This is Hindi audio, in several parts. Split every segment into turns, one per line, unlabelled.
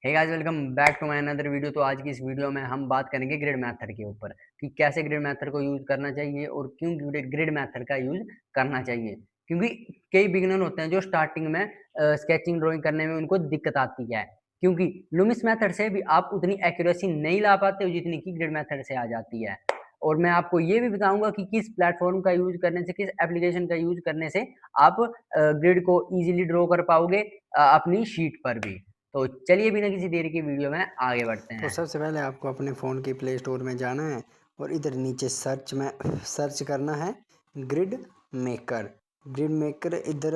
Hey guys, welcome back to my another video. तो आज की इस वीडियो में हम बात करेंगे ग्रिड मेथड के ऊपर कि कैसे ग्रिड मेथड को यूज करना चाहिए और क्यों ग्रिड मेथड का यूज करना चाहिए। क्योंकि कई बिगिनर होते हैं जो स्टार्टिंग में स्केचिंग ड्राइंग करने में उनको दिक्कत आती है, क्योंकि लुमिस मेथड से भी आप उतनी एक्यूरेसी नहीं ला पाते हो जितनी कि ग्रिड मेथड से आ जाती है। और मैं आपको ये भी बताऊंगा कि किस प्लेटफॉर्म का यूज करने से, किस एप्लीकेशन का यूज करने से आप ग्रिड को इजीली ड्रॉ कर पाओगे अपनी शीट पर भी। तो चलिए बिना किसी देरी के वीडियो में आगे बढ़ते
तो
हैं।
सबसे पहले आपको अपने फ़ोन की प्ले स्टोर में जाना है और इधर नीचे सर्च में सर्च करना है ग्रिड मेकर। ग्रिड मेकर इधर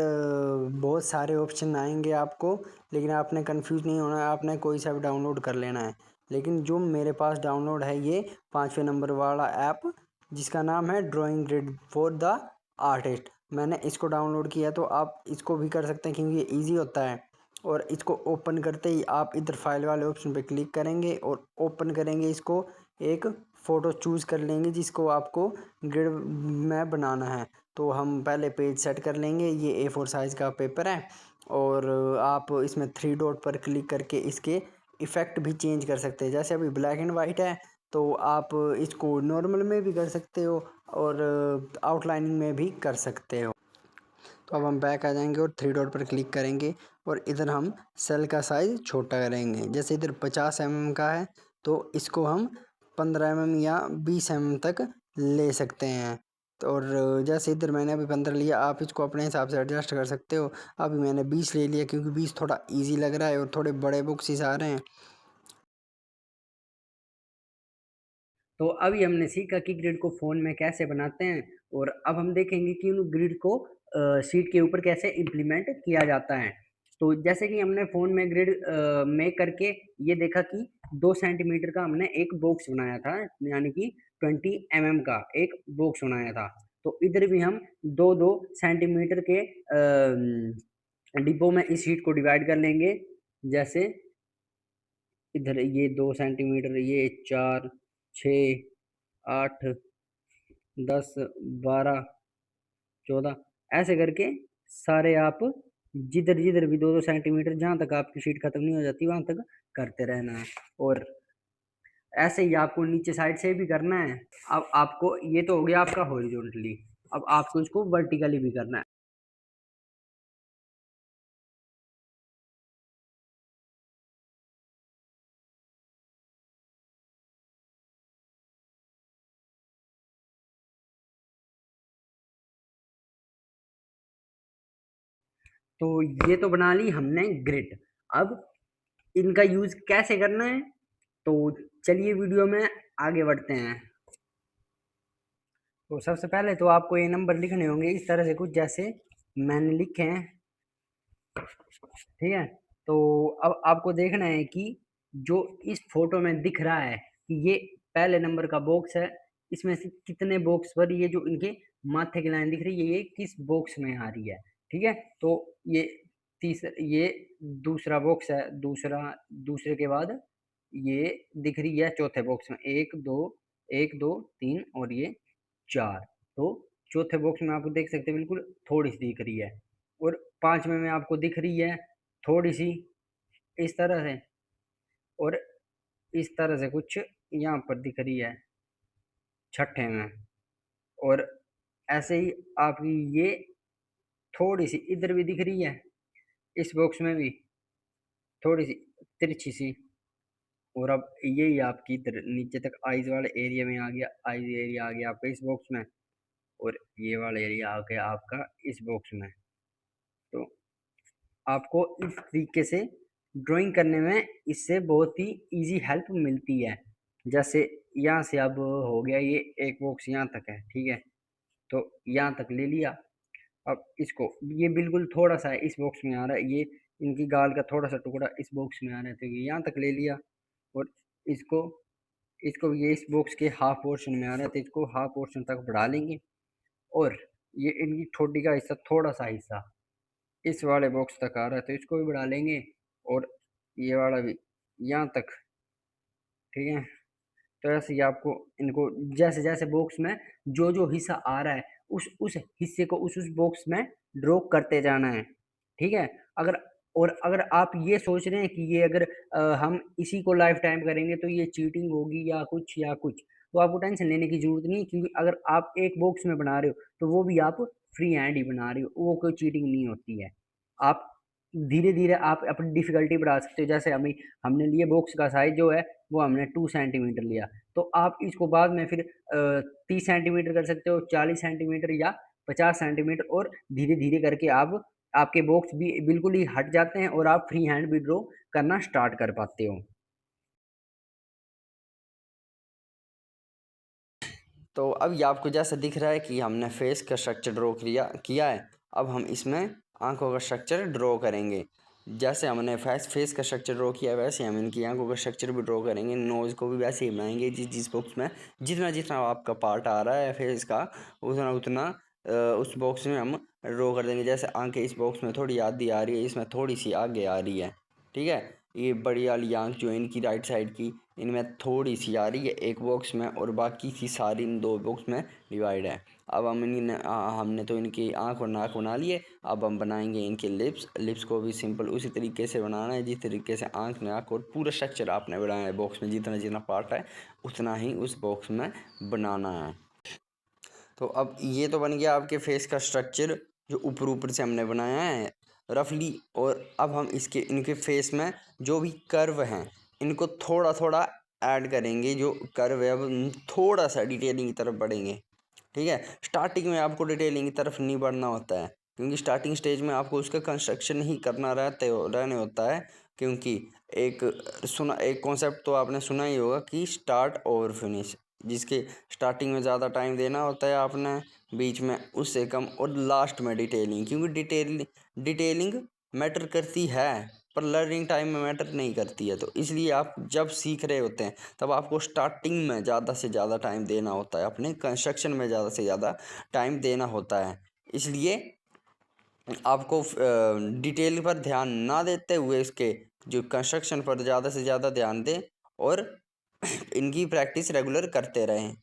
बहुत सारे ऑप्शन आएंगे आपको, लेकिन आपने कंफ्यूज नहीं होना है। आपने कोई सा भी डाउनलोड कर लेना है, लेकिन जो मेरे पास डाउनलोड है ये 5वें नंबर वाला ऐप, जिसका नाम है drawing grid for the artist. मैंने इसको डाउनलोड किया, तो आप इसको भी कर सकते हैं क्योंकि ये ईजी होता है। और इसको ओपन करते ही आप इधर फाइल वाले ऑप्शन पे क्लिक करेंगे और ओपन करेंगे इसको। एक फ़ोटो चूज़ कर लेंगे जिसको आपको ग्रिड में बनाना है। तो हम पहले पेज सेट कर लेंगे। ये A4 साइज़ का पेपर है और आप इसमें थ्री डॉट पर क्लिक करके इसके इफ़ेक्ट भी चेंज कर सकते हैं। जैसे अभी ब्लैक एंड वाइट है, तो आप इसको नॉर्मल में भी कर सकते हो और आउटलाइनिंग में भी कर सकते हो। तो अब हम बैक आ जाएंगे और थ्री डॉट पर क्लिक करेंगे और इधर हम सेल का साइज़ छोटा करेंगे। जैसे इधर 50 mm का है, तो इसको हम 15 mm या 20 mm तक ले सकते हैं। तो और जैसे इधर मैंने अभी 15 लिया, आप इसको अपने हिसाब से एडजस्ट कर सकते हो। अभी मैंने 20 ले लिया क्योंकि 20 थोड़ा इजी लग रहा है और थोड़े बड़े बॉक्सेस आ रहे हैं।
तो अभी हमने सीखा कि ग्रिड को फ़ोन में कैसे बनाते हैं, और अब हम देखेंगे कि उन ग्रिड को शीट के ऊपर कैसे इम्प्लीमेंट किया जाता है। तो जैसे कि हमने फ़ोन में ग्रिड में करके ये देखा कि 2 सेंटीमीटर का हमने एक बॉक्स बनाया था, यानी कि 20 mm का एक बॉक्स बनाया था। तो इधर भी हम 2-2 सेंटीमीटर के डिब्बों में इस शीट को डिवाइड कर लेंगे। जैसे इधर ये 2 सेंटीमीटर, ये 4, 6, 8, 10, 12, 14, ऐसे करके सारे आप जिधर जिधर भी 2-2 सेंटीमीटर, जहां तक आपकी शीट खत्म नहीं हो जाती वहां तक करते रहना है। और ऐसे ही आपको नीचे साइड से भी करना है। अब आपको ये तो हो गया आपका हॉरिजॉन्टली, अब आपको इसको वर्टिकली भी करना है। तो ये तो बना ली हमने ग्रिड। अब इनका यूज कैसे करना है, तो चलिए वीडियो में आगे बढ़ते हैं। तो सबसे पहले तो आपको ये नंबर लिखने होंगे इस तरह से, कुछ जैसे मैंने लिखे हैं, ठीक है। तो अब आपको देखना है कि जो इस फोटो में दिख रहा है कि ये पहले नंबर का बॉक्स है, इसमें से कितने बॉक्स पर ये जो इनके माथे की लाइन दिख रही है ये किस बॉक्स में आ रही है, ठीक है। तो ये तीसरा, ये दूसरा बॉक्स है, दूसरा, दूसरे के बाद ये दिख रही है चौथे बॉक्स में, एक दो, एक दो तीन और ये चार। तो चौथे बॉक्स में आपको देख सकते हैं बिल्कुल थोड़ी सी दिख रही है, और पांचवें में आपको दिख रही है थोड़ी सी इस तरह से, और इस तरह से कुछ यहाँ पर दिख रही है छठे में। और ऐसे ही आपकी ये थोड़ी सी इधर भी दिख रही है, इस बॉक्स में भी थोड़ी सी तिरछी सी। और अब यही आपकी इधर नीचे तक आईज वाले एरिया में आ गया, आईज एरिया आ गया आपका इस बॉक्स में, और ये वाला एरिया आ गया आपका इस बॉक्स में। तो आपको इस तरीके से ड्राइंग करने में इससे बहुत ही इजी हेल्प मिलती है। जैसे यहाँ से अब हो गया, ये एक बॉक्स यहाँ तक है, ठीक है। तो यहाँ तक ले लिया। अब इसको, ये बिल्कुल थोड़ा सा है इस बॉक्स में आ रहा है, ये इनकी गाल का थोड़ा सा टुकड़ा इस बॉक्स में आ रहा है, तो ये यहाँ तक ले लिया। और इसको इसको ये इस बॉक्स के हाफ पोर्शन में आ रहा है, तो इसको हाफ पोर्शन तक बढ़ा लेंगे। और ये इनकी ठोडी का हिस्सा, थोड़ा सा हिस्सा इस वाले बॉक्स तक आ रहा है, तो इसको भी बढ़ा लेंगे। और ये वाला भी यहाँ तक, ठीक है। तो ऐसे ही आपको इनको जैसे जैसे बॉक्स में जो जो हिस्सा आ रहा है उस हिस्से को उस बॉक्स में ड्रॉ करते जाना है, ठीक है। अगर और अगर आप ये सोच रहे हैं कि ये अगर हम इसी को लाइफ टाइम करेंगे तो ये चीटिंग होगी या कुछ, तो आपको टेंशन लेने की ज़रूरत नहीं है, क्योंकि अगर आप एक बॉक्स में बना रहे हो, तो वो भी आप फ्री हैंड ही बना रहे हो, वो कोई चीटिंग नहीं होती है। आप धीरे-धीरे आप अपनी डिफ़िकल्टी बढ़ा सकते हो, जैसे अभी हमने लिए बॉक्स का साइज़ जो है, वो हमने 2 सेंटीमीटर लिया, तो आप इसको बाद में फिर 30 सेंटीमीटर कर सकते हो, 40 सेंटीमीटर या 50 सेंटीमीटर, और धीरे-धीरे करके आप आपके बॉक्स भी बिल्कुल ही हट जाते हैं और आप फ्री हैंड भी ड्रॉ करना स्टार्ट कर पाते हो।
तो अब ये आपको जैसा दिख रहा है कि हमने फेस का स्ट्रक्चर ड्रॉ किया है। अब हम इसमें आंखों का स्ट्रक्चर ड्रॉ करेंगे। जैसे हमने फेस का स्ट्रक्चर ड्रॉ किया है, वैसे हम इनकी आंखों का स्ट्रक्चर भी ड्रॉ करेंगे। नोज़ को भी वैसे ही बनाएंगे, जिस बॉक्स में जितना जितना आपका पार्ट आ रहा है फेस का, उतना उतना उस बॉक्स में हम ड्रॉ कर देंगे। जैसे आंखें इस बॉक्स में थोड़ी आधी आ रही है, इसमें थोड़ी सी आगे आ रही है, ठीक है। ये बड़ी वाली आंख जो है इनकी राइट साइड की, इनमें थोड़ी सी आ रही है एक बॉक्स में, और बाकी की सारी इन 2 बॉक्स में डिवाइड है। अब हमने तो इनकी आँख और नाक बना लिए। अब हम बनाएंगे इनके लिप्स को भी सिंपल उसी तरीके से बनाना है जिस तरीके से आँख, नाक और पूरा स्ट्रक्चर आपने बनाया है। बॉक्स में जितना जितना पार्ट है उतना ही उस बॉक्स में बनाना है। तो अब ये तो बन गया आपके फेस का स्ट्रक्चर जो ऊपर ऊपर से हमने बनाया है रफली। और अब हम इनके फेस में जो भी कर्व हैं इनको थोड़ा थोड़ा ऐड करेंगे। जो कर्व है अब थोड़ा सा डिटेलिंग की तरफ बढ़ेंगे, ठीक है। स्टार्टिंग में आपको डिटेलिंग की तरफ नहीं बढ़ना होता है, क्योंकि स्टार्टिंग स्टेज में आपको उसका कंस्ट्रक्शन ही करना रहने होता है। क्योंकि एक कॉन्सेप्ट तो आपने सुना ही होगा कि स्टार्ट और फिनिश, जिसके स्टार्टिंग में ज़्यादा टाइम देना होता है आपने, बीच में उससे कम, और लास्ट में डिटेलिंग। क्योंकि डिटेलिंग मैटर करती है पर लर्निंग टाइम में मैटर नहीं करती है। तो इसलिए आप जब सीख रहे होते हैं तब आपको स्टार्टिंग में ज़्यादा से ज़्यादा टाइम देना होता है, अपने कंस्ट्रक्शन में ज़्यादा से ज़्यादा टाइम देना होता है। इसलिए आपको डिटेल पर ध्यान ना देते हुए इसके जो कंस्ट्रक्शन पर ज़्यादा से ज़्यादा ध्यान दें, और इनकी प्रैक्टिस रेगुलर करते रहें।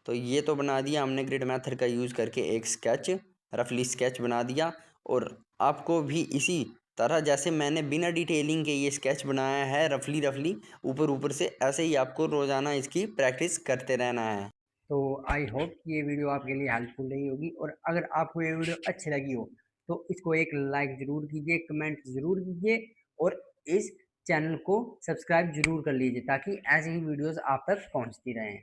तो ये तो बना दिया हमने ग्रिड मेथड का यूज़ करके एक स्केच, रफली स्केच बना दिया। और आपको भी इसी तरह जैसे मैंने बिना डिटेलिंग के ये स्केच बनाया है रफली ऊपर ऊपर से, ऐसे ही आपको रोज़ाना इसकी प्रैक्टिस करते रहना है।
तो आई होप कि ये वीडियो आपके लिए हेल्पफुल रही होगी, और अगर आपको ये वीडियो अच्छी लगी हो तो इसको एक लाइक ज़रूर कीजिए, कमेंट ज़रूर कीजिए, और इस चैनल को सब्सक्राइब ज़रूर कर लीजिए ताकि ऐसी ही वीडियोस आप तक पहुंचती रहें।